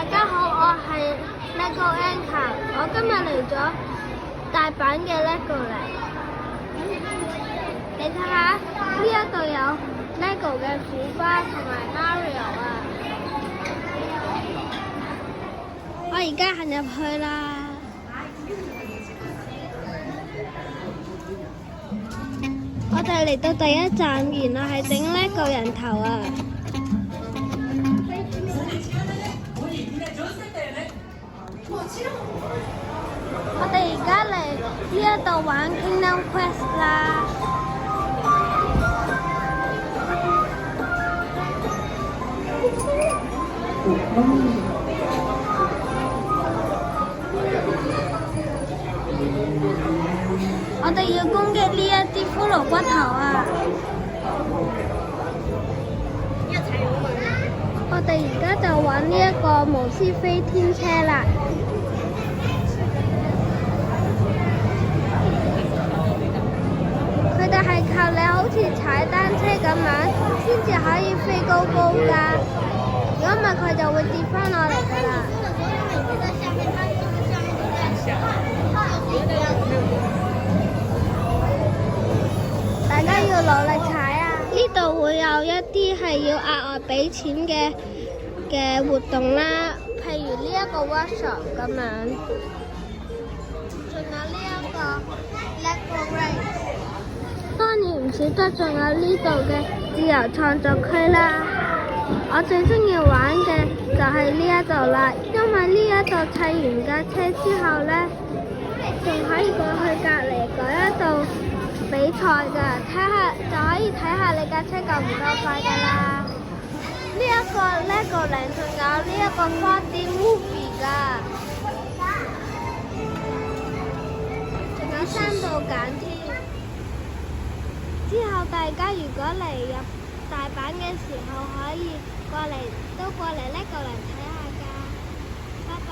大家好，我係 LEGO Anka，我今日嚟咗大阪嘅 LEGO 嚟。你睇下呢一度有 LEGO 嘅虎巴同埋 Mario 啊！我而家行入去啦。我哋嚟到第一站，原來係整 LEGO 人頭啊！我哋而家嚟呢一度玩 Kingdom Quest 啦。我哋要攻擊呢一啲骷髏骨頭啊！我哋而家就玩呢一個巫師飛天車啦。佢哋係靠你好似踩單車咁樣，先至可以飛高高㗎。如果唔係，佢就會跌翻落嚟㗎啦。大家要努力踩啊！呢度會有一啲係要額外俾錢嘅活動啦，譬如呢一個 workshop 咁樣，仲有呢一個 LEGO Race。當然唔少得仲有呢度嘅自由創作區啦。我最中意玩嘅就係呢一度啦，因為呢一度砌完架車之後呢，仲可以過去隔離嗰一度比賽㗎，睇下就可以睇下你架車夠唔夠快㗎啦。呢一個 LEGO 零仲有呢一個4D movie 㗎，仲有3度揀添。之後大家如果嚟入大阪嘅時候，可以過嚟 LEGO 嚟睇下㗎。拜拜。